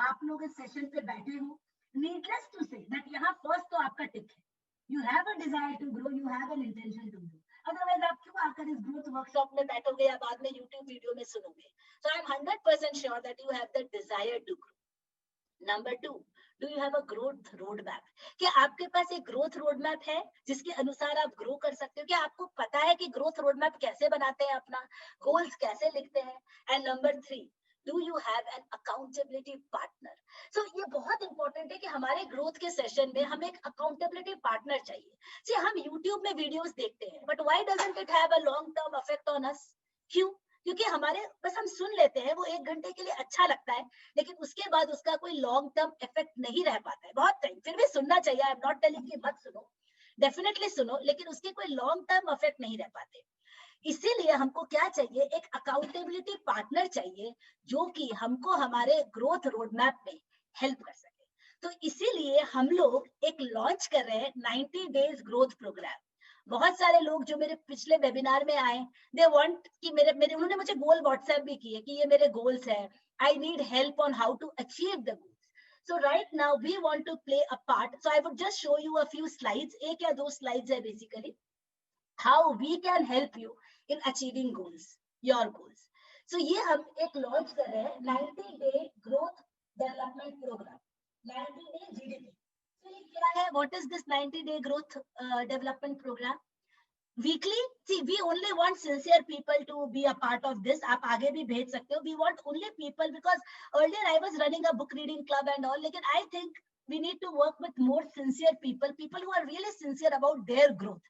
Speaker 1: आप लोग इस सेशन पे बैठे हो, needless to say that यहाँ फर्स्ट तो आपका टिक है. You have a desire to grow, you have an intention to grow. Otherwise आप क्यों आकर इस ग्रोथ वर्कशॉप में बैठोगे या बाद में YouTube वीडियो में सुनोगे? So I'm 100% sure that you have the desire to grow. Number 2, do you have a growth road map? क्या आपके पास एक ग्रोथ रोड मैप है जिसके अनुसार आप ग्रो कर सकते हो? क्या आपको पता है कि ग्रोथ रोड मैप कैसे बनाते हैं, अपना गोल्स कैसे लिखते हैं? And number 3, do you have an accountability partner? So ये बहुत इंपॉर्टेंट है कि हमारे ग्रोथ के सेशन में हमें एक अकाउंटेबिलिटी पार्टनर चाहिए। See, हम YouTube में वीडियोस देखते हैं, but why doesn't it have a long term effect on us? क्यों? क्योंकि हमारे बस हम सुन लेते हैं, वो 1 घंटे के लिए अच्छा लगता है, लेकिन उसके बाद उसका कोई लॉन्ग टर्म इफेक्ट नहीं रह पाता है। बहुत टाइम फिर भी सुनना चाहिए, आई एम नॉट टेलिंग कि मत सुनो, डेफिनेटली सुनो, लेकिन उसके कोई लॉन्ग टर्म इफेक्ट नहीं रह पाते। इसीलिए हमको क्या चाहिए? एक अकाउंटेबिलिटी पार्टनर चाहिए जो कि हमको हमारे ग्रोथ रोड मैप में हेल्प कर सके। तो इसीलिए हम लोग एक लॉन्च कर रहे हैं 90 डेज ग्रोथ प्रोग्राम। बहुत सारे लोग जो मेरे पिछले वेबिनार में आए, दे वांट कि मेरे मेरे उन्होंने मुझे गोल व्हाट्सएप भी किए कि ये मेरे गोल्स है, I need help on how to achieve the goals. So right now we want to play a part, so I would just show you a few slides, एक या दो स्लाइड्स है basically, how we can help you in achieving goals, your goals. So ये हम एक launch कर रहे हैं 90 day growth development program, 90 day GDP. तो ये क्या है? What is this 90 day growth development program? Weekly, see we only want sincere people to be a part of this. आप आगे भी भेज सकते हो। We want only people, because earlier I was running a book reading club and all, लेकिन I think we need to work with more sincere people who are really sincere about their growth.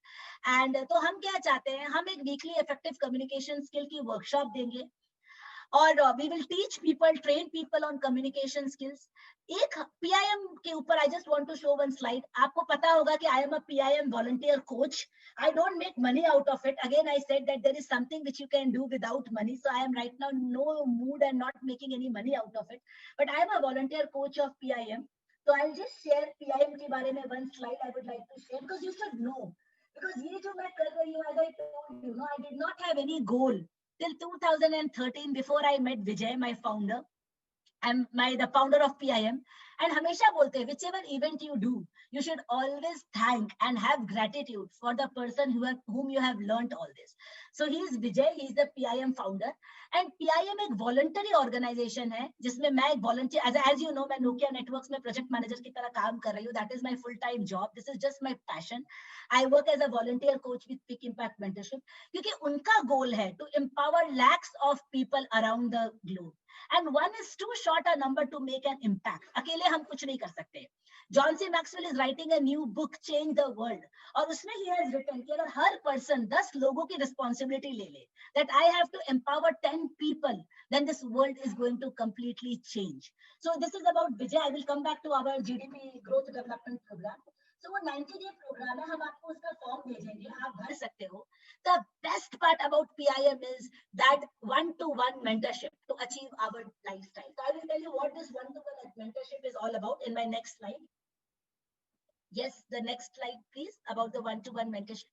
Speaker 1: And तो हम क्या चाहते हैं? हम एक weekly effective communication skill की workshop देंगे, और we will teach people, train people on communication skills. एक पीआईएम के ऊपर I just want to show one slide. आपको पता होगा कि I am a PIM volunteer coach. I don't make money out of it. Again, I said that there is something which you can do without money. So I am right now no mood and not making any money out of it. But I am a volunteer coach of PIM. So I'll just share PIM के बारे में one slide I would like to share, because you should know. Because ये जो मैं कर रही हूँ, as I told you, no, I did not have any goal till 2013 before I met Vijay, my founder. I'm the founder of PIM, and हमेशा बोलते हैं, whichever event you do, you should always thank and have gratitude for the person whom you have learned all this. So he is Vijay, he is the PIM founder, and PIM एक voluntary organization है जिसमें मैं एक volunteer, as you know, मैं Nokia Networks में project manager की तरह काम कर रही हूँ. That is my full-time job. This is just my passion. I work as a volunteer coach with Peak Impact Mentorship, क्योंकि उनका goal है to empower lakhs of people around the globe. And one is too short a number to make an impact. अकेले हम कुछ नहीं कर सकते. John C. Maxwell is writing a new book, Change the World, और उसमें he has written कि अगर हर person 10 लोगों की responsibility ले ले, that I have to empower 10 people, then this world is going to completely change. So this is about Vijay. I will come back to our GDP growth development program. So वो 90 day program है, हम आपको उसका form भेजेंगे, आप भर सकते हो. The best part about PIM is that one-to-one mentorship to achieve our lifestyle. So I will tell you what this one-to-one mentorship is all about in my next slide. Yes, the next slide, please, about the one-to-one mentorship.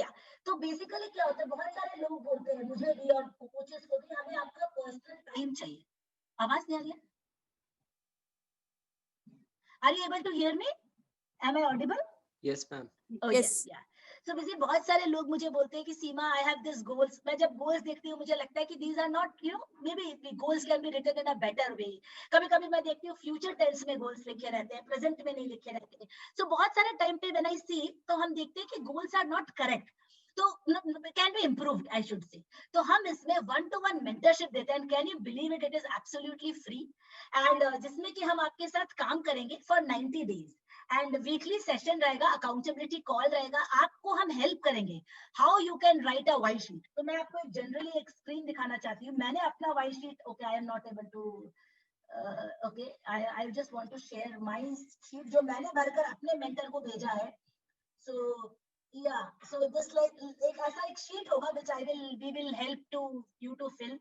Speaker 1: Yeah. तो basically क्या होता है? बहुत सारे लोग बोलते हैं मुझे भी और कोचेस को भी, हमें आपका पर्सनल टाइम चाहिए. आवाज नहीं आ रही है? Are you able to hear me? Am I audible?
Speaker 4: Yes, ma'am.
Speaker 1: Oh, yes. Yeah. So basically बहुत सारे लोग मुझे बोलते हैं कि सीमा, I have this goals. मैं जब goals देखती हूँ मुझे लगता है कि these are not, you know, maybe the goals can be written in a better way. कभी-कभी मैं देखती हूँ future tense में goals लिखे रहते हैं, present में नहीं लिखे रहते हैं. So बहुत सारे time पे when I see, तो हम देखते हैं कि goals are not correct. तो can be improved, I should say. तो हम इसमें one-to-one mentorship देते हैं. Can you believe it? It is absolutely free. And जिसमें कि हम आपके साथ काम करेंगे for 90 days. And weekly session रहेगा, अकाउंटेबिलिटी कॉल रहेगा, आपको हम हेल्प करेंगे how you can write a white sheet. तो मैं आपको जनरली एक स्क्रीन दिखाना चाहती हूँ. मैंने अपना white sheet, okay, I am not able to, okay, I just want to share my sheet जो मैंने भरकर अपने मेंटर को भेजा है. सो या, सो दिस लाइक एक ऐसा एक शीट होगा which we will help to you to fill.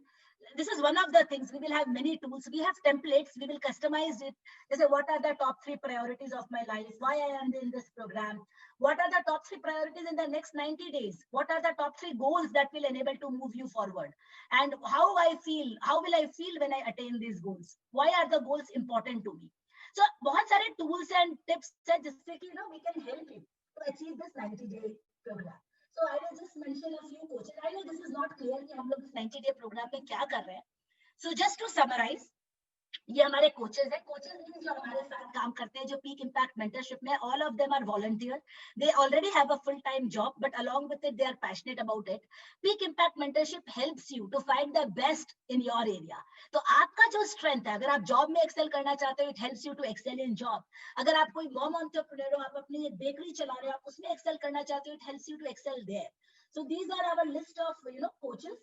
Speaker 1: This is one of the things. We will have many tools. We have templates. We will customize it. They say, what are the top 3 priorities of my life? Why I am in this program? What are the top 3 priorities in the next 90 days? What are the top 3 goals that will enable to move you forward? And how will I feel when I attain these goals? Why are the goals important to me? So, बहुत सारे tools and tips हैं जिससे कि, you know, we can help you to achieve this 90-day program. So I will just mention a few coaches. I know this is not clear कि हम लोग इस 90-day program में क्या कर रहे हैं. So just to summarize, ये हमारे कोचेस हैं, कोचेस जो हमारे साथ काम करते हैं, जो पीक इम्पैक्ट मेंटरशिप में, all of them are volunteer. They already have a full time job, but along with it they are passionate about it. Peak impact mentorship helps you to find the best in your area. तो आपका जो strength है, अगर आप job में Excel करना चाहते हो, it helps you to excel in job. अगर आप कोई मॉम एंटरप्रेन्योर हो, आप अपनी बेकरी चला रहे हो, आप उसमें एक्सेल करना चाहते हो, it helps you to excel there. So these are our list of coaches.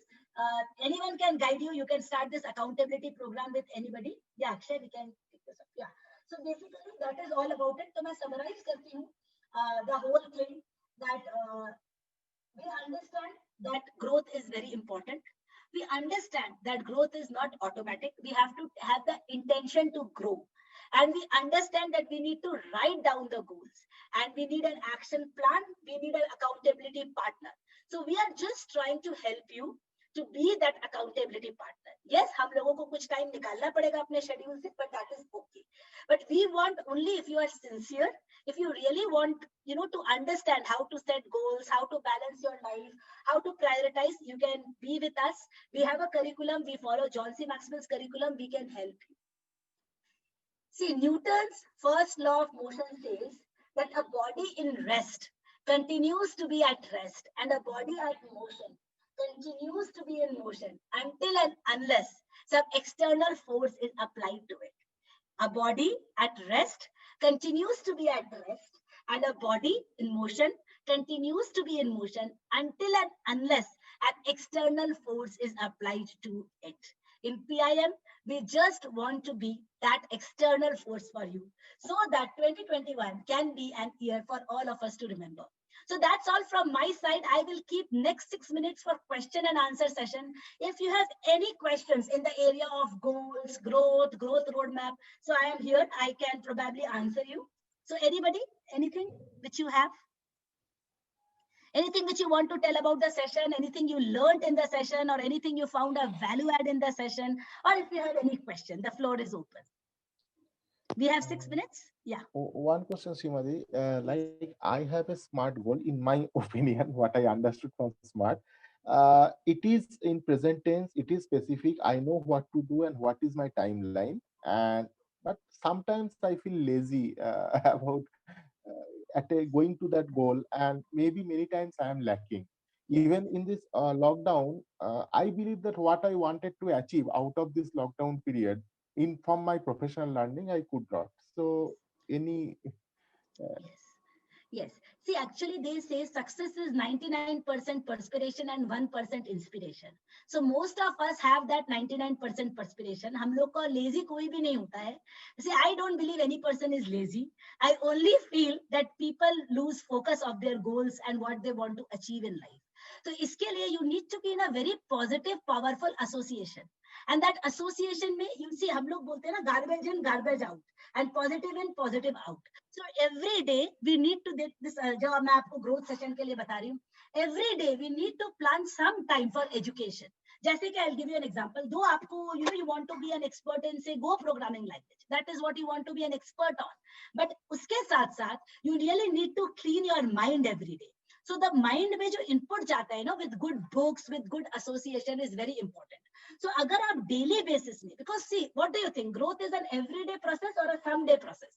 Speaker 1: Anyone can guide you. You can start this accountability program with anybody. Yeah, Akshay, we can pick this up. Yeah. So basically, that is all about it. So मैं summarize करती हूँ the whole thing, that we understand that growth is very important. We understand that growth is not automatic. We have to have the intention to grow. And we understand that we need to write down the goals. And we need an action plan. We need an accountability partner. So we are just trying to help you to be that accountability partner. Yes, हम लोगों को कुछ time निकालना पड़ेगा अपने schedule से, but that is okay. But we want only if you are sincere, if you really want, to understand how to set goals, how to balance your life, how to prioritize, you can be with us. We have a curriculum. We follow John C. Maxwell's curriculum. We can help you. See, Newton's first law of motion says that a body in rest continues to be at rest, and a body at motion continues to be in motion until and unless some external force is applied to it. A body at rest continues to be at rest, and a body in motion continues to be in motion until and unless an external force is applied to it. In PIM, we just want to be that external force for you, so that 2021 can be an year for all of us to remember. So that's all from my side. I will keep next 6 minutes for question and answer session. If you have any questions in the area of goals, growth roadmap, so I am here. I can probably answer you. So anybody, anything which you have? Anything which you want to tell about the session, anything you learned in the session, or anything you found a value add in the session, or if you have any question, the floor is open. We have 6 minutes. Yeah.
Speaker 2: One question, Srimati. Like I have a SMART goal. In my opinion, what I understood from SMART, it is in present tense. It is specific. I know what to do and what is my timeline. But sometimes I feel lazy about going to that goal, and maybe many times I am lacking. Even in this lockdown, I believe that what I wanted to achieve out of this lockdown period, from my professional learning, I could not. So any
Speaker 1: Yes. See, actually, they say success is 99% perspiration and 1% inspiration. So most of us have that 99% perspiration. हम लोग को lazy कोई भी नहीं होता है. See, I don't believe any person is lazy. I only feel that people lose focus of their goals and what they want to achieve in life. So इसके लिए you need to be in a very positive, powerful association. And that association में, you see, हम लोग बोलते हैं ना, garbage in, garbage out, and positive in, positive out. So every day we need to this. जो मैं आपको growth session के लिए बता रही हूँ. Every day we need to plan some time for education. जैसे कि I'll give you an example. Though आपको, you want to be an expert in, say, Go programming language. That is what you want to be an expert on. But उसके साथ साथ you really need to clean your mind every day. So the mind में जो input जाता है, with good books, with good association is very important. So अगर आप daily basis में, because see, what do you think? Growth is an everyday process or a someday process?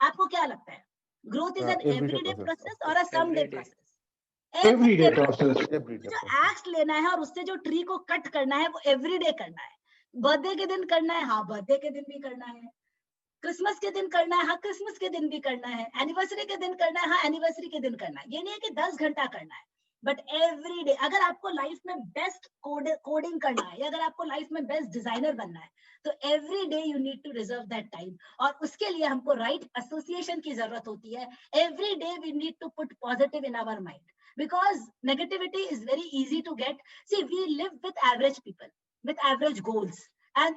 Speaker 1: आपको क्या लगता है? Growth is an everyday process or a someday process?
Speaker 9: Everyday process.
Speaker 1: जो axe लेना है और उससे जो tree को cut करना है, वो everyday करना है. Birthday के दिन करना है, हाँ, birthday के दिन भी करना है. क्रिसमस के दिन करना है, हाँ, क्रिसमस के दिन भी करना है. एनिवर्सरी के दिन करना है, हाँ, एनिवर्सरी के दिन करना है. ये नहीं है कि 10 घंटा करना है, बट एवरी डे. अगर आपको लाइफ में बेस्ट कोडिंग करना है, या अगर आपको लाइफ में बेस्ट डिजाइनर बनना है, तो every day you need to reserve that time. और उसके लिए हमको राइट एसोसिएशन की जरूरत होती है. Every day we need to put positive in our mind, because negativity is very easy to get. See, we live with average people with average goals, and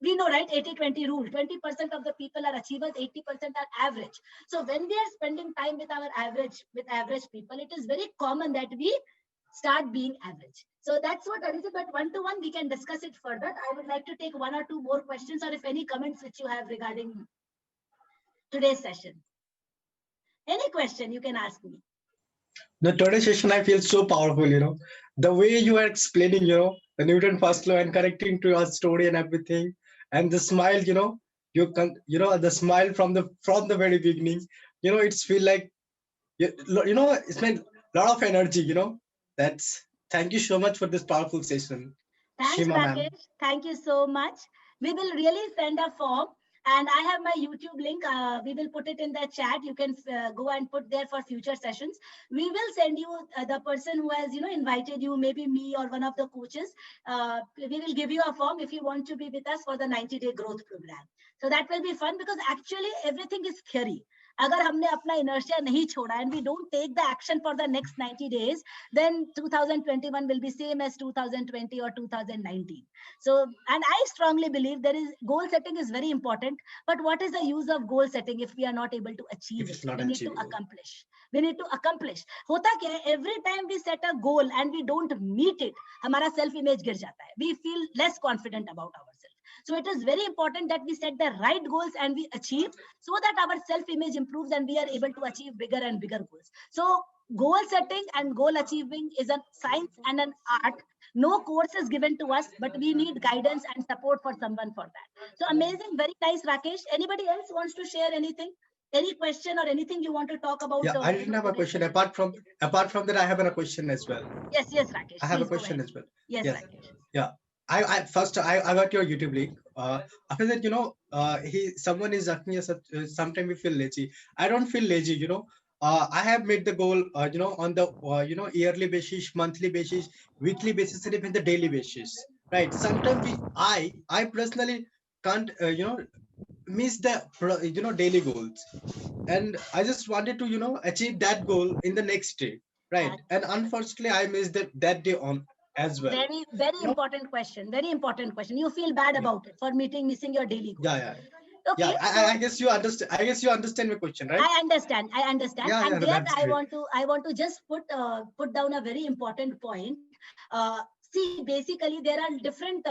Speaker 1: we know, right, 80-20 rule. 20% of the people are achievers, 80% are average. So when we are spending time with our average people, it is very common that we start being average. So that's what I did. But one-to-one, we can discuss it further. I would like to take 1 or 2 more questions, or if any comments which you have regarding today's session. Any question you can ask me.
Speaker 7: The today's session, I feel so powerful, the way you are explaining, the Newton first law and connecting to your story and everything. and the smile, the smile from the very beginning, it's feel like it's been a lot of energy. That's Thank you so much for this powerful session,
Speaker 1: Thanks,
Speaker 7: Shima ma'am.
Speaker 1: Rakesh. Thank you so much. We will really send a form, and I have my YouTube link. We will put it in the chat. You can go and put there for future sessions. We will send you the person who has invited you, maybe me or one of the coaches. We will give you a form if you want to be with us for the 90-day growth program. So that will be fun, because actually everything is theory. अगर हमने अपना inertia नहीं छोड़ा and we don't take the action for the next 90 days, then 2021 will be same as 2020 or 2019. So, and I strongly believe goal setting is very important, but what is the use of goal setting if we are not able to achieve it? We need to accomplish. We need to accomplish. होता क्या है, every time we set a goal and we don't meet it, हमारा self image गिर जाता है. We feel less confident about ourselves. So it is very important that we set the right goals and we achieve, so that our self-image improves and we are able to achieve bigger and bigger goals. So goal setting and goal achieving is a science and an art. No course is given to us, but we need guidance and support for someone for that. So amazing, very nice, Rakesh. Anybody else wants to share anything? Any question or anything you want to talk about?
Speaker 7: Yeah, I didn't have a question. Apart from that, I have a question as well.
Speaker 1: Yes, Rakesh.
Speaker 7: I have a question as well.
Speaker 1: Yes, Rakesh.
Speaker 7: Yeah. I first I got your YouTube link. After that, someone is asking us. Sometimes we feel lazy. I don't feel lazy. I have made the goal. On the yearly basis, monthly basis, weekly basis, and even the daily basis. Right. Sometimes I personally can't miss the daily goals, and I just wanted to achieve that goal in the next day. Right. And unfortunately, I missed that day on as well.
Speaker 1: Very important question. Very important question. You feel bad about it for missing your daily goal.
Speaker 7: Yeah.
Speaker 1: Okay.
Speaker 7: Yeah, I guess you understand. I guess you understand my question, right?
Speaker 1: I understand.
Speaker 7: Yeah,
Speaker 1: and there I
Speaker 7: great.
Speaker 1: want to just put down a very important point. See, basically, there are different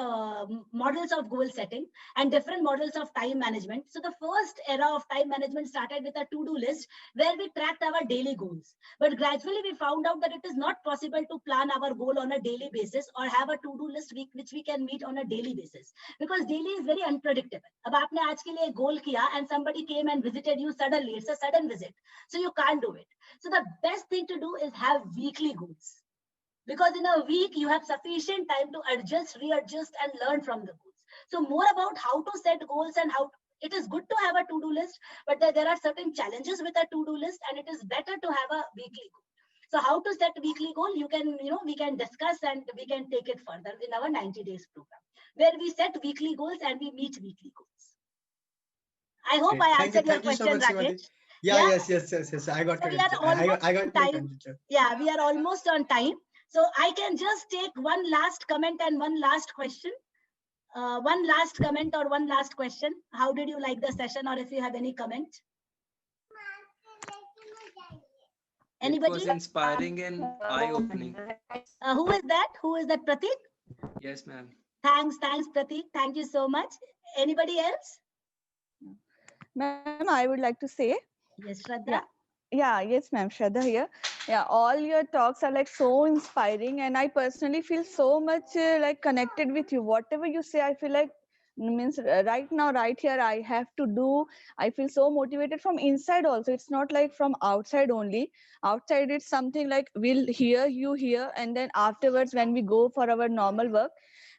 Speaker 1: models of goal setting and different models of time management. So the first era of time management started with a to-do list where we tracked our daily goals. But gradually we found out that it is not possible to plan our goal on a daily basis or have a to-do list which we can meet on a daily basis, because daily is very unpredictable. अब आपने आज के लिए एक goal किया and somebody came and visited you suddenly. It's a sudden visit. So you can't do it. So the best thing to do is have weekly goals. Because in a week, you have sufficient time to adjust, readjust, and learn from the goals. So more about how to set goals and how it is good to have a to-do list, but there are certain challenges with a to-do list, and it is better to have a weekly goal. So how to set weekly goal, we can discuss and we can take it further in our 90 days program, where we set weekly goals and we meet weekly goals. I hope I answered your question, Rakesh.
Speaker 7: Yes. I got it. I got time.
Speaker 1: Yeah, we are almost on time. So I can just take one last comment and one last question. One last comment or one last question. How did you like the session, or if you have any comment? Anybody?
Speaker 4: It was inspiring and eye-opening.
Speaker 1: Who is that? Who is that, Pratik?
Speaker 4: Yes, ma'am.
Speaker 1: Thanks, Pratik. Thank you so much. Anybody else?
Speaker 5: Ma'am, I would like to say.
Speaker 1: Yes, Shraddha.
Speaker 5: Yeah, yes, ma'am. Shraddha here. Yeah, all your talks are like so inspiring, and I personally feel so much like connected with you. Whatever you say, I feel like means right now, right here, I have to do. I feel so motivated from inside also. It's not like from outside only. Outside, it's something like we'll hear you here, and then afterwards, when we go for our normal work,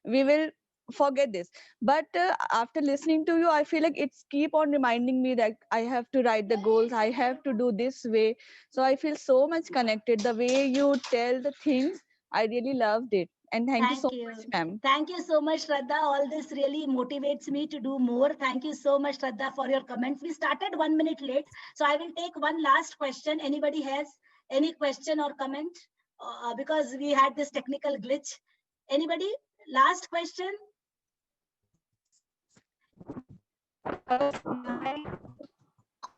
Speaker 5: we will forget this. But after listening to you, I feel like it's keep on reminding me that I have to write the goals, I have to do this way. So I feel so much connected. The way you tell the things, I really loved it. And thank you so much, ma'am.
Speaker 1: Thank you so much, Shraddha. All this really motivates me to do more. Thank you so much, Shraddha, for your comments. We started 1 minute late, so I will take one last question. Anybody has any question or comment? Because we had this technical glitch. Anybody? Last question?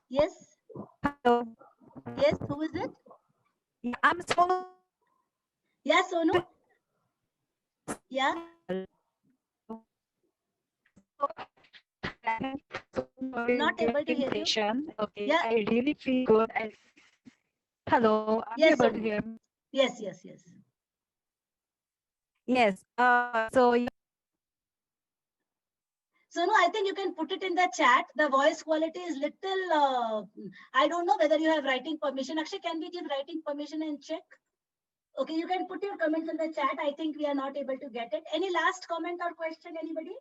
Speaker 1: Yes.
Speaker 8: Hello.
Speaker 1: Yes, who is it?
Speaker 8: I'm Sonu.
Speaker 1: Yeah, Sonu. Yeah. Not able to hear you.
Speaker 8: Okay. Yeah. I really feel good. Hello. Are you able to hear me?
Speaker 1: Yes.
Speaker 8: Yes.
Speaker 1: So no, I think you can put it in the chat. The voice quality is little, I don't know whether you have writing permission. Actually, can we give writing permission and check? Okay, you can put your comments in the chat. I think we are not able to get it. Any last comment or question, anybody?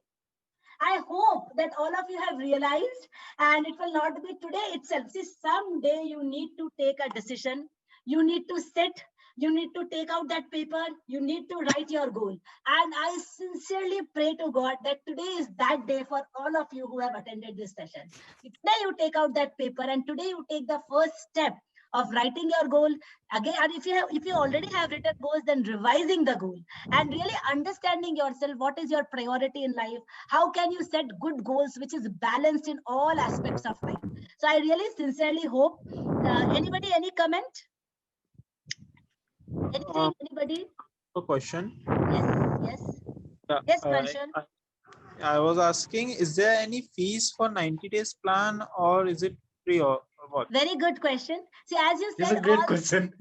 Speaker 1: I hope that all of you have realized, and it will not be today itself. See, someday you need to take a decision. You need to sit. You need to take out that paper. You need to write your goal. And I sincerely pray to God that today is that day for all of you who have attended this session. Today you take out that paper, and today you take the first step of writing your goal again. And if you already have written goals, then revising the goal and really understanding yourself. What is your priority in life? How can you set good goals which is balanced in all aspects of life? So I really sincerely hope. Anybody, any comment? Anything? Anybody?
Speaker 10: A question.
Speaker 1: Yes, Pranshul.
Speaker 10: I was asking, is there any fees for 90 days plan, or is it free, or what?
Speaker 1: Very good question. See, as you said,
Speaker 7: It's a great question.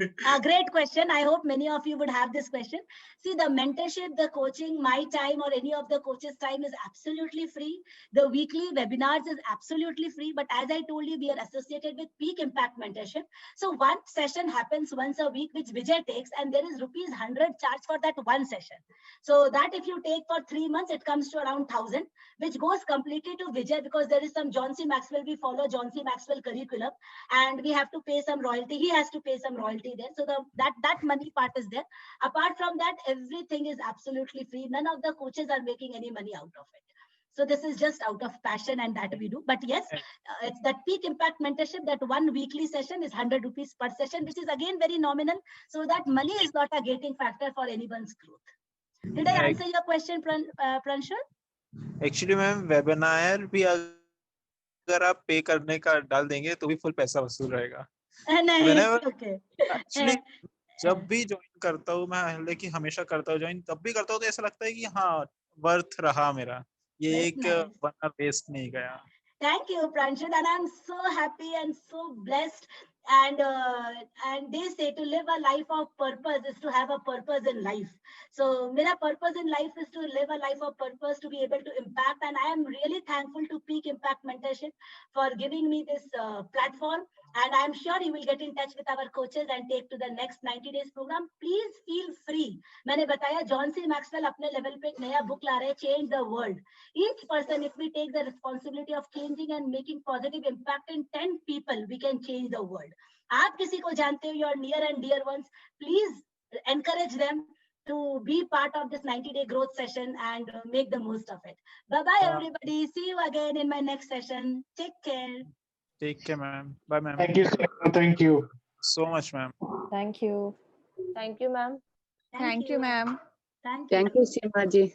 Speaker 1: Great question. I hope many of you would have this question. See, the mentorship, the coaching, my time or any of the coaches' time is absolutely free. The weekly webinars is absolutely free. But as I told you, we are associated with Peak Impact Mentorship. So one session happens once a week, which Vijay takes, and there is ₹100 charge for that one session. So that if you take for 3 months, it comes to around 1,000, which goes completely to Vijay, because there is some John C. Maxwell. We follow John C. Maxwell curriculum, and we have to pay some royalty. He has to pay some royalty there. So that money part is there. Apart from that, everything is absolutely free. None of the coaches are making any money out of it. So this is just out of passion, and that we do. But yes, it's that Peak Impact Mentorship, that one weekly session is ₹100 per session, which is again very nominal. So that money is not a gating factor for anyone's growth. Did I answer your question, Pranshul?
Speaker 10: Actually, ma'am webinar भी अगर आप पे करने का डाल देंगे तो भी फुल पैसा वसूल रहेगा. Actually, जब भी ज्वाइन करता हूँ मैं, हालांकि हमेशा करता हूँ ज्वाइन, तब भी करता हूँ तो ऐसा लगता है कि हाँ, वर्थ रहा मेरा, ये एक वरना वेस्ट नहीं गया.
Speaker 1: Thank you, Pranshul, and I'm so happy and so blessed. And they say to live a life of purpose is to have a purpose in life. So my purpose in life is to live a life of purpose, to be able to impact. And I am really thankful to Peak Impact Mentorship for giving me this platform. And I'm sure you will get in touch with our coaches and take to the next 90 days program. Please feel free. मैंने बताया John C. Maxwell अपने level पे एक नया book ला रहे हैं, Change the World. Each person, if we take the responsibility of changing and making positive impact in 10 people, we can change the world. आप किसी को जानते हो, your near and dear ones, please encourage them to be part of this 90-day growth session and make the most of it. Bye-bye, everybody. See you again in my next session. Take care.
Speaker 10: Take care, ma'am. Bye, ma'am.
Speaker 9: Thank you, sir. Thank you
Speaker 10: so much, ma'am.
Speaker 11: Thank you. Thank you, ma'am.
Speaker 5: Thank you, ma'am.
Speaker 1: Thank you.
Speaker 12: Thank you, Seema ji.